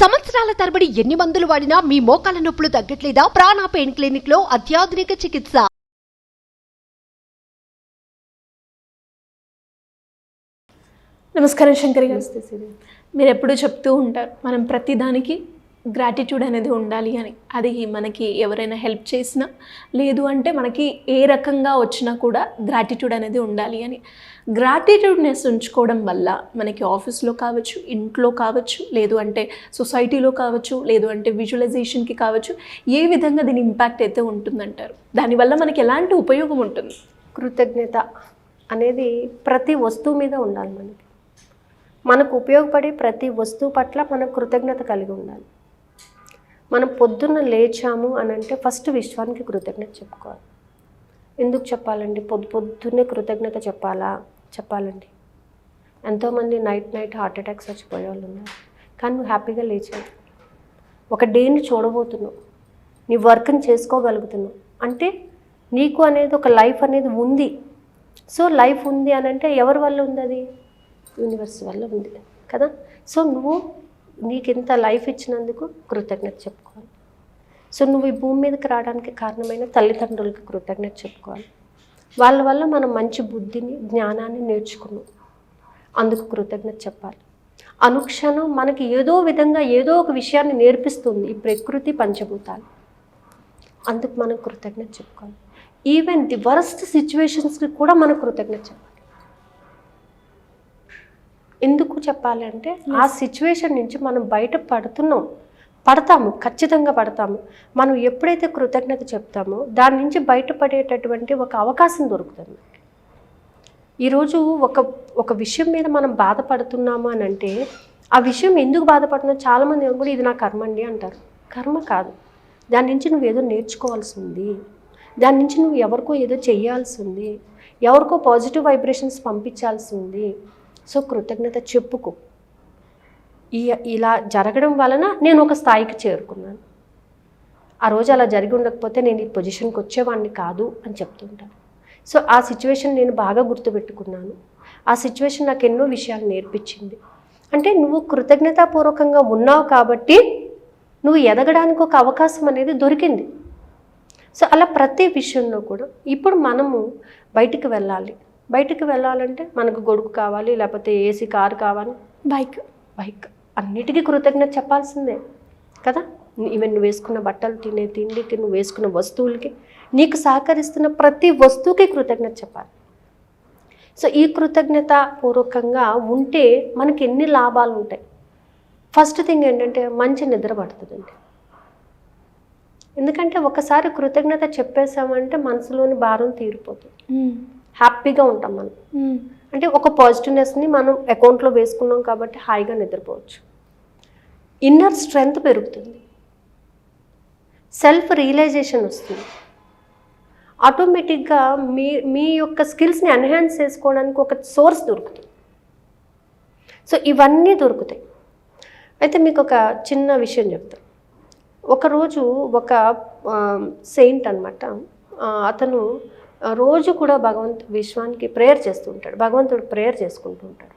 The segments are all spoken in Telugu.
సంవత్సరాల తరబడి ఎన్ని మందులు వాడినా మీ మోకాల నొప్పులు తగ్గట్లేదా? ప్రాణ పెయిన్ క్లినిక్ లో అత్యాధునిక చికిత్స. నమస్కారం శంకరి గారు. మీరు ఎప్పుడూ చెప్తూ ఉంటారు మనం ప్రతి దానికి గ్రాటిట్యూడ్ అనేది ఉండాలి అని. అది మనకి ఎవరైనా హెల్ప్ చేసినా లేదు అంటే మనకి ఏ రకంగా వచ్చినా కూడా గ్రాటిట్యూడ్ అనేది ఉండాలి అని. గ్రాటిట్యూడ్నెస్ ఉంచుకోవడం వల్ల మనకి ఆఫీస్లో కావచ్చు, ఇంట్లో కావచ్చు, లేదు అంటే సొసైటీలో కావచ్చు, లేదు అంటే విజువలైజేషన్కి కావచ్చు, ఏ విధంగా దీని ఇంపాక్ట్ అయితే ఉంటుందంటారు? దానివల్ల మనకి ఎలాంటి ఉపయోగం ఉంటుంది? కృతజ్ఞత అనేది ప్రతి వస్తువు మీద ఉండాలి. మనకు ఉపయోగపడే ప్రతి వస్తువు పట్ల మనం కృతజ్ఞత కలిగి ఉండాలి. మనం పొద్దున్న లేచాము అని అంటే ఫస్ట్ విశ్వానికి కృతజ్ఞత చెప్పుకోవాలి. ఎందుకు చెప్పాలండి? పొద్దున్నే కృతజ్ఞత చెప్పాలండి. ఎంతోమంది నైట్ హార్ట్ అటాక్స్ వచ్చిపోయే వాళ్ళు ఉన్నారు. కానీ నువ్వు హ్యాపీగా లేచావు, ఒక డేని చూడబోతున్నావు, నీ వర్క్ని చేసుకోగలుగుతున్నావు అంటే నీకు అనేది ఒక లైఫ్ అనేది ఉంది. సో లైఫ్ ఉంది అని అంటే ఎవరి వల్ల ఉంది? అది యూనివర్స్ వల్ల ఉంది కదా. సో నీకు ఇంత లైఫ్ ఇచ్చినందుకు కృతజ్ఞత చెప్పుకోవాలి. సో నువ్వు ఈ భూమి మీదకి రావడానికి కారణమైన తల్లిదండ్రులకి కృతజ్ఞత చెప్పుకోవాలి. వాళ్ళ వల్ల మనం మంచి బుద్ధిని, జ్ఞానాన్ని నేర్చుకున్నాం, అందుకు కృతజ్ఞత చెప్పాలి. అనుక్షణం మనకి ఏదో విధంగా ఏదో ఒక విషయాన్ని నేర్పిస్తుంది ఈ ప్రకృతి, పంచభూతాలు, అందుకు మనం కృతజ్ఞత చెప్పుకోవాలి. ఈవెన్ ది వరస్ట్ సిచ్యువేషన్స్కి కూడా మనం కృతజ్ఞత చెప్పాలి. ఎందుకు చెప్పాలంటే ఆ సిచ్యువేషన్ నుంచి మనం పడతాము, ఖచ్చితంగా పడతాము. మనం ఎప్పుడైతే కృతజ్ఞత చెప్తామో దాని నుంచి బయటపడేటటువంటి ఒక అవకాశం దొరుకుతుంది. ఈరోజు ఒక విషయం మీద మనం బాధపడుతున్నాము అని అంటే ఆ విషయం ఎందుకు బాధపడుతున్నాం? చాలామంది కూడా ఇది నా కర్మ అండి అంటారు. కర్మ కాదు, దాని నుంచి నువ్వు ఏదో నేర్చుకోవాల్సి ఉంది, దాని నుంచి నువ్వు ఎవరికో ఏదో చేయాల్సి ఉంది, ఎవరికో పాజిటివ్ వైబ్రేషన్స్ పంపించాల్సి ఉంది. సో కృతజ్ఞత చెప్పుకో. ఇలా జరగడం వలన నేను ఒక స్థాయికి చేరుకున్నాను, ఆ రోజు అలా జరిగి ఉండకపోతే నేను ఈ పొజిషన్కి వచ్చేవాడిని కాదు అని చెప్తుంటాను. సో ఆ సిచ్యువేషన్ నేను బాగా గుర్తుపెట్టుకున్నాను, ఆ సిచ్యువేషన్ నాకు ఎన్నో విషయాలు నేర్పించింది. అంటే నువ్వు కృతజ్ఞతాపూర్వకంగా ఉన్నావు కాబట్టి నువ్వు ఎదగడానికి ఒక అవకాశం అనేది దొరికింది. సో అలా ప్రతి విషయంలో కూడా ఇప్పుడు మనము బయటికి వెళ్ళాలంటే మనకు గొడుగు కావాలి, లేకపోతే ఏసీ కారు కావాలి, బైక్ అన్నిటికీ కృతజ్ఞత చెప్పాల్సిందే కదా. ఈవెన్ నువ్వు వేసుకున్న బట్టలు, తినే తిండికి, నువ్వు వేసుకున్న వస్తువులకి, నీకు సహకరిస్తున్న ప్రతి వస్తువుకి కృతజ్ఞత చెప్పాలి. సో ఈ కృతజ్ఞత పూర్వకంగా ఉంటే మనకి ఎన్ని లాభాలు ఉంటాయి. ఫస్ట్ థింగ్ ఏంటంటే మంచి నిద్ర పడుతుందండి. ఎందుకంటే ఒకసారి కృతజ్ఞత చెప్పేసామంటే మనసులోని భారం తీరిపోతుంది, హ్యాపీగా ఉంటాం మనం. అంటే ఒక పాజిటివ్నెస్ని మనం అకౌంట్లో వేసుకున్నాం కాబట్టి హాయిగా నిద్రపోవచ్చు. ఇన్నర్ స్ట్రెంగ్త్ పెరుగుతుంది, సెల్ఫ్ రియలైజేషన్ వస్తుంది. ఆటోమేటిక్గా మీ యొక్క స్కిల్స్ని ఎన్హాన్స్ చేసుకోవడానికి ఒక సోర్స్ దొరుకుతుంది. సో ఇవన్నీ దొరుకుతాయి. అయితే మీకు ఒక చిన్న విషయం చెప్తాను. ఒకరోజు ఒక సెయింట్ అనమాట, అతను రోజు కూడా విశ్వానికి ప్రేయర్ చేస్తూ ఉంటాడు, భగవంతుడు ప్రేయర్ చేసుకుంటూ ఉంటాడు.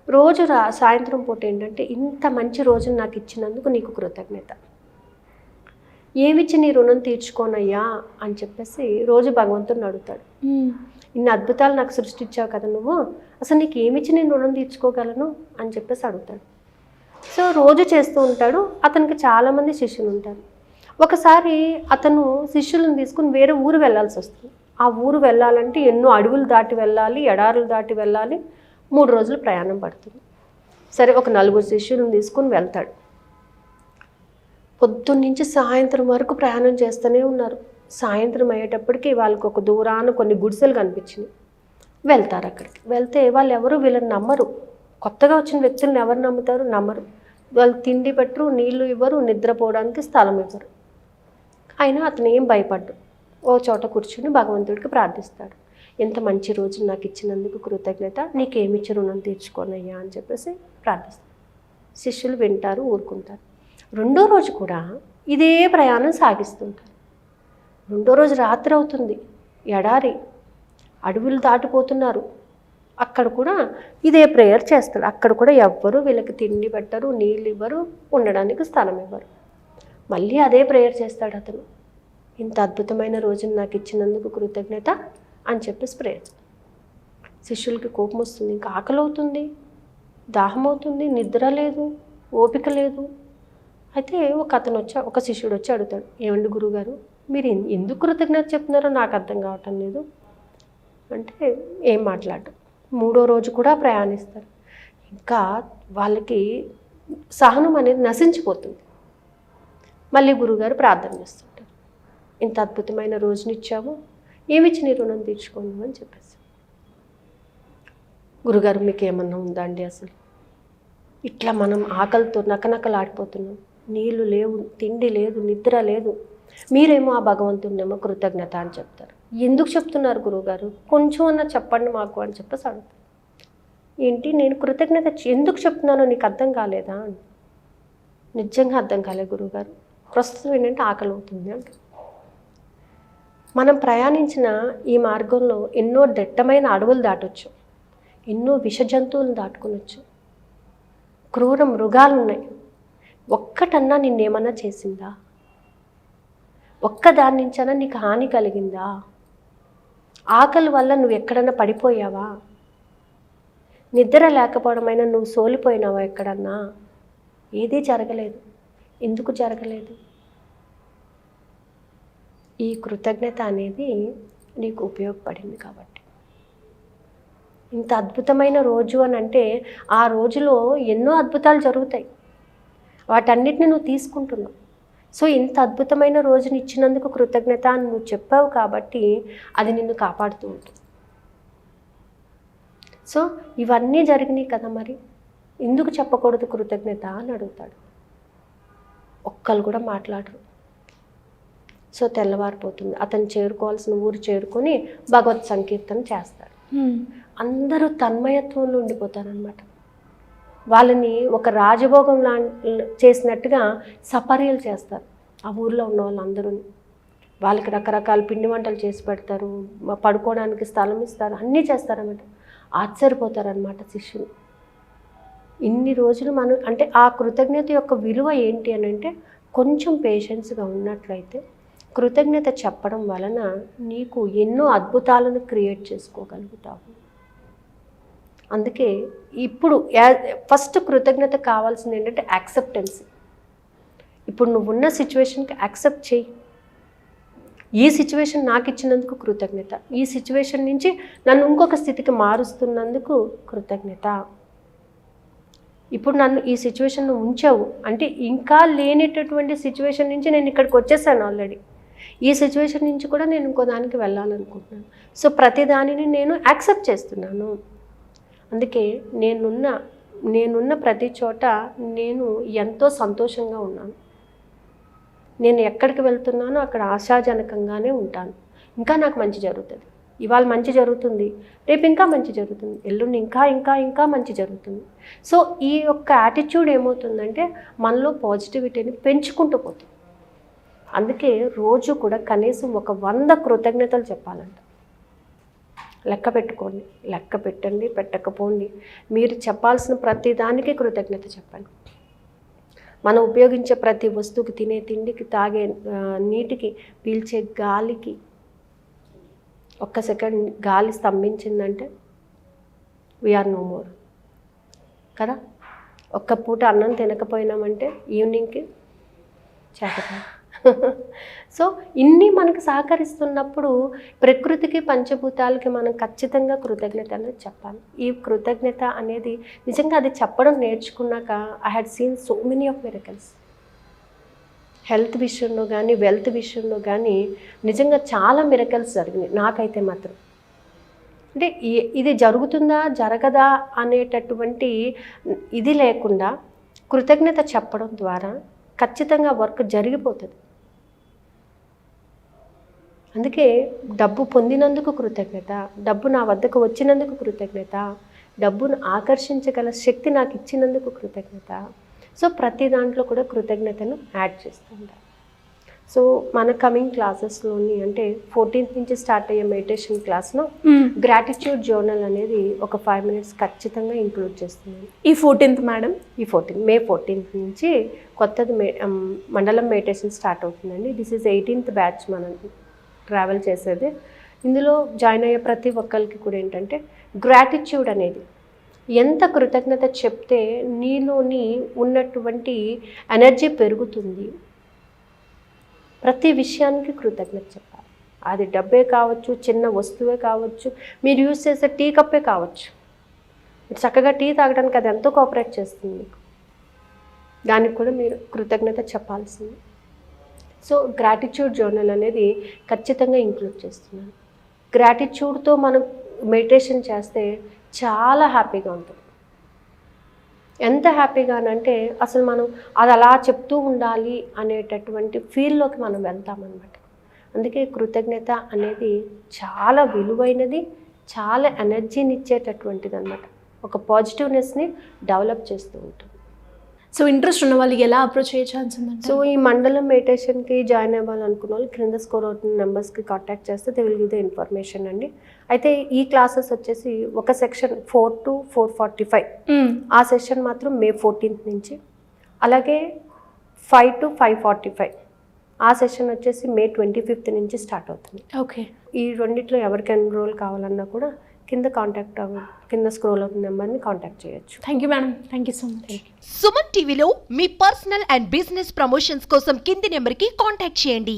రోజు సాయంత్రం పూట ఏంటంటే, ఇంత మంచి రోజును నాకు ఇచ్చినందుకు నీకు కృతజ్ఞత, ఏమిచ్చి నీ రుణం తీర్చుకోనయ్యా అని చెప్పేసి రోజు భగవంతుడిని అడుగుతాడు. ఇన్ని అద్భుతాలు నాకు సృష్టించావు కదా నువ్వు, అసలు నీకు ఏమిచ్చి నేను రుణం తీర్చుకోగలను అని చెప్పేసి అడుగుతాడు. సో రోజు చేస్తూ ఉంటాడు. అతనికి చాలామంది శిష్యులు ఉంటారు. ఒకసారి అతను శిష్యులను తీసుకుని వేరే ఊరు వెళ్ళాల్సి వస్తుంది. ఆ ఊరు వెళ్ళాలంటే ఎన్నో అడవులు దాటి వెళ్ళాలి, ఎడారులు దాటి వెళ్ళాలి, 3 రోజులు ప్రయాణం పడుతుంది. సరే ఒక 4 శిష్యులను తీసుకుని వెళ్తాడు. పొద్దున్నుంచి సాయంత్రం వరకు ప్రయాణం చేస్తూనే ఉన్నారు. సాయంత్రం అయ్యేటప్పటికి వాళ్ళకి ఒక దూరాన కొన్ని గుడిసెలు కనిపించినాయి. వెళ్తారు. అక్కడికి వెళ్తే వాళ్ళు ఎవరు వీళ్ళని నమ్మరు. కొత్తగా వచ్చిన వ్యక్తులను ఎవరు నమ్ముతారు? నమ్మరు. వాళ్ళు తిండి పెట్టరు, నీళ్లు ఇవ్వరు, నిద్రపోవడానికి స్థలం ఇవ్వరు. అయినా అతను ఏం భయపడ్డు, ఓ చోట కూర్చుని భగవంతుడికి ప్రార్థిస్తాడు. ఎంత మంచి రోజు నాకు ఇచ్చినందుకు కృతజ్ఞత, నీకేమిచ్చి రుణం తీర్చుకోనయ్యా అని చెప్పేసి ప్రార్థిస్తాడు. శిష్యులు వింటారు, ఊరుకుంటారు. 2వ రోజు కూడా ఇదే ప్రయాణం సాగిస్తుంటారు. 2వ రోజు రాత్రి అవుతుంది, ఎడారి, అడవులు దాటిపోతున్నారు. అక్కడ కూడా ఇదే ప్రేయర్ చేస్తాడు. అక్కడ కూడా ఎవ్వరు వీళ్ళకి తిండి పెట్టరు, నీళ్ళు ఇవ్వరు, ఉండడానికి స్థలం ఇవ్వరు. మళ్ళీ అదే ప్రేయర్ చేస్తాడు అతను. ఇంత అద్భుతమైన రోజును నాకు ఇచ్చినందుకు కృతజ్ఞత అని చెప్పేసి ప్రేయర్. శిష్యులకి కోపం వస్తుంది, ఇంకా ఆకలి అవుతుంది, దాహం అవుతుంది, నిద్ర లేదు, ఓపిక లేదు. అయితే ఒక శిష్యుడు వచ్చి అడుగుతాడు, ఏమండి గురువుగారు, మీరు ఎందుకు కృతజ్ఞత చెప్తున్నారో నాకు అర్థం కావటం లేదు అంటే ఏం మాట్లాడటం. 3వ రోజు కూడా ప్రయాణిస్తారు. ఇంకా వాళ్ళకి సహనం అనేది నశించిపోతుంది. మళ్ళీ గురువుగారు ప్రార్థన చేస్తుంటారు, ఇంత అద్భుతమైన రోజునిచ్చాము, ఏమిచ్చి నీ రుణం తీర్చుకోను అని చెప్పేసి. గురుగారు మీకు ఏమన్నా ఉందా అండి, అసలు ఇట్లా మనం ఆకలితో నకనకలాడిపోతున్నాం, నీళ్లు లేవు, తిండి లేదు, నిద్ర లేదు, మీరేమో ఆ భగవంతుడినేమో కృతజ్ఞత అని చెప్తారు. ఎందుకు చెప్తున్నారు గురువుగారు, కొంచెం అన్నా చెప్పండి మాకు అని చెప్పేసి అడుగుతారు. ఏంటి నేను కృతజ్ఞత ఎందుకు చెప్తున్నానో నీకు అర్థం కాలేదా అని. నిజంగా అర్థం కాలేదు గురువుగారు, ప్రస్తుతం ఏంటంటే ఆకలి అవుతుంది అంటే. మనం ప్రయాణించిన ఈ మార్గంలో ఎన్నో దట్టమైన అడవులు దాటొచ్చు, ఎన్నో విష జంతువులను దాటుకొనొచ్చు, క్రూర మృగాలు ఉన్నాయి. ఒక్కటన్నా నిన్నేమన్నా చేసిందా? ఒక్కదాని నుంచైనా నీకు హాని కలిగిందా? ఆకలి వల్ల నువ్వు ఎక్కడన్నా పడిపోయావా? నిద్ర లేకపోవడమైనా నువ్వు సోలిపోయినావా ఎక్కడన్నా? ఏదీ జరగలేదు. ఎందుకు జరగలేదు? ఈ కృతజ్ఞత అనేది నీకు ఉపయోగపడింది కాబట్టి. ఇంత అద్భుతమైన రోజు అని అంటే ఆ రోజులో ఎన్నో అద్భుతాలు జరుగుతాయి, వాటన్నిటిని నువ్వు తీసుకుంటున్నావు. సో ఇంత అద్భుతమైన రోజుని ఇచ్చినందుకు కృతజ్ఞత అని నువ్వు చెప్పావు కాబట్టి అది నిన్ను కాపాడుతూ ఉంటుంది. సో ఇవన్నీ జరిగినాయి కదా, మరి ఎందుకు చెప్పకూడదు కృతజ్ఞత అని అడుగుతాడు. ఒక్కళ్ళు కూడా మాట్లాడరు. సో తెల్లవారిపోతుంది, అతను చేరుకోవాల్సిన ఊరు చేరుకొని భగవత్ సంకీర్తన చేస్తాడు. అందరూ తన్మయత్వంలో ఉండిపోతారనమాట. వాళ్ళని ఒక రాజభోగం చేసినట్టుగా సపర్యలు చేస్తారు ఆ ఊర్లో ఉన్న వాళ్ళందరూ. వాళ్ళకి రకరకాల పిండి వంటలు చేసి పెడతారు, పడుకోవడానికి స్థలం ఇస్తారు, అన్నీ చేస్తారన్నమాట. ఆశ్చర్యపోతారనమాట శిష్యులు. ఇన్ని రోజులు మనం అంటే ఆ కృతజ్ఞత యొక్క విలువ ఏంటి అని అంటే, కొంచెం పేషెన్స్గా ఉన్నట్లయితే కృతజ్ఞత చెప్పడం వలన నీకు ఎన్నో అద్భుతాలను క్రియేట్ చేసుకోగలుగుతావు. అందుకే ఇప్పుడు ఫస్ట్ కృతజ్ఞత కావాల్సింది ఏంటంటే యాక్సెప్టెన్స్. ఇప్పుడు నువ్వున్న సిచ్యువేషన్కి యాక్సెప్ట్ చేయి. ఈ సిచ్యువేషన్ నాకు ఇచ్చినందుకు కృతజ్ఞత, ఈ సిచ్యువేషన్ నుంచి నన్ను ఇంకొక స్థితికి మారుస్తున్నందుకు కృతజ్ఞత. ఇప్పుడు నన్ను ఈ సిచ్యువేషన్లో ఉంచావు అంటే ఇంకా లేనేటటువంటి సిచ్యువేషన్ నుంచి నేను ఇక్కడికి వచ్చేసాను ఆల్రెడీ. ఈ సిచ్యువేషన్ నుంచి కూడా నేను ఇంకో దానికి వెళ్ళాలనుకుంటున్నాను. సో ప్రతి దానిని నేను యాక్సెప్ట్ చేస్తున్నాను. అందుకే నేనున్న ప్రతి చోట నేను ఎంతో సంతోషంగా ఉన్నాను. నేను ఎక్కడికి వెళ్తున్నానో అక్కడ ఆశాజనకంగానే ఉంటాను. ఇంకా నాకు మంచి జరుగుతుంది. ఇవాళ మంచి జరుగుతుంది, రేపు ఇంకా మంచి జరుగుతుంది, ఎల్లుండి ఇంకా ఇంకా ఇంకా మంచి జరుగుతుంది. సో ఈ యొక్క యాటిట్యూడ్ ఏమవుతుందంటే మనలో పాజిటివిటీని పెంచుకుంటూ పోతుంది. అందుకే రోజు కూడా కనీసం ఒక 100 కృతజ్ఞతలు చెప్పాలంట. లెక్క పెట్టుకోండి, లెక్క పెట్టండి, పెట్టకపోండి, మీరు చెప్పాల్సిన ప్రతి దానికి కృతజ్ఞత చెప్పండి. మనం ఉపయోగించే ప్రతి వస్తువుకి, తినే తిండికి, తాగే నీటికి, పీల్చే గాలికి, ఒక్క సెకండ్ గాలి స్తంభించిందంటే వీఆర్ నో మోర్ కదా. ఒక్క పూట అన్నం తినకపోయినామంటే ఈవినింగ్కి చేతకాదు. సో ఇన్ని మనకు సహకరిస్తున్నప్పుడు ప్రకృతికి, పంచభూతాలకి మనం ఖచ్చితంగా కృతజ్ఞత అనేది చెప్పాలి. ఈ కృతజ్ఞత అనేది నిజంగా అది చెప్పడం నేర్చుకున్నాక I had seen so many of miracles. Health విషయంలో కానీ, వెల్త్ విషయంలో కానీ నిజంగా చాలా మిరకల్స్ జరిగినాయి నాకైతే మాత్రం. అంటే ఇది జరుగుతుందా జరగదా అనేటటువంటి ఇది లేకుండా కృతజ్ఞత చెప్పడం ద్వారా ఖచ్చితంగా వర్క్ జరిగిపోతుంది. అందుకే డబ్బు పొందినందుకు కృతజ్ఞత, డబ్బు నా వద్దకు వచ్చినందుకు కృతజ్ఞత, డబ్బును ఆకర్షించగల శక్తి నాకు ఇచ్చినందుకు కృతజ్ఞత. సో ప్రతి దాంట్లో కూడా కృతజ్ఞతను యాడ్ చేస్తుంటారు. సో మన కమింగ్ క్లాసెస్లోని అంటే 14th నుంచి స్టార్ట్ అయ్యే మెడిటేషన్ క్లాస్లో గ్రాటిట్యూడ్ జర్నల్ అనేది ఒక 5 minutes ఖచ్చితంగా ఇంక్లూడ్ చేస్తున్నాను. ఈ 14th మేడం, ఈ మే 14th నుంచి కొత్తది మండలం మెడిటేషన్ స్టార్ట్ అవుతుందండి. దిస్ ఈజ్ 18th బ్యాచ్ మనం ట్రావెల్ చేసేది. ఇందులో జాయిన్ అయ్యే ప్రతి ఒక్కరికి కూడా ఏంటంటే గ్రాటిట్యూడ్ అనేది, ఎంత కృతజ్ఞత చెప్తే నీలోని ఉన్నటువంటి ఎనర్జీ పెరుగుతుంది. ప్రతి విషయానికి కృతజ్ఞత చెప్పాలి. అది డబ్బే కావచ్చు, చిన్న వస్తువే కావచ్చు, మీరు యూజ్ చేసే టీ కప్పే కావచ్చు. మీరు చక్కగా టీ తాగడానికి అది ఎంతో కోఆపరేట్ చేస్తుంది మీకు, దానికి కూడా మీరు కృతజ్ఞత చెప్పాల్సింది. సో గ్రాటిట్యూడ్ జర్నల్ అనేది ఖచ్చితంగా ఇంక్లూడ్ చేస్తున్నాను. గ్రాటిట్యూడ్తో మనం మెడిటేషన్ చేస్తే చాలా హ్యాపీగా ఉంటుంది. ఎంత హ్యాపీగానంటే అసలు మనం అది అలా చెప్తూ ఉండాలి అనేటటువంటి ఫీల్లోకి మనం వెళ్తామన్నమాట. అందుకే కృతజ్ఞత అనేది చాలా విలువైనది, చాలా ఎనర్జీని ఇచ్చేటటువంటిది అనమాట. ఒక పాజిటివ్నెస్ని డెవలప్ చేస్తూ ఉంటుంది. సో ఇంట్రెస్ట్ ఉన్న వాళ్ళకి ఎలా అప్రోచ్ అయ్యే ఛాన్స్ ఉందంటే? సో ఈ మండలం మెడిటేషన్కి జాయిన్ అవ్వాలనుకున్న వాళ్ళు క్రింద స్కోర్ అవుతున్న నెంబర్స్కి కాంటాక్ట్ చేస్తే they will give the information అండి. అయితే ఈ క్లాసెస్ వచ్చేసి ఒక సెక్షన్ 4 to 4:45, ఆ సెషన్ మాత్రం మే 14th నుంచి, అలాగే 5 to 5:45 ఆ సెషన్ వచ్చేసి మే 25th నుంచి స్టార్ట్ అవుతుంది. ఓకే. ఈ రెండిట్లో ఎవరికి ఎన్రోల్ కావాలన్నా కూడా కింద స్క్రోల్ అవుతున్న నెంబర్ని కాంటాక్ట్ చేయొచ్చు. Thank you madam, thank you so much. Suman టీవీలో మీ పర్సనల్ అండ్ బిజినెస్ ప్రమోషన్స్ కోసం కింది నెంబర్కి కాంటాక్ట్ చేయండి.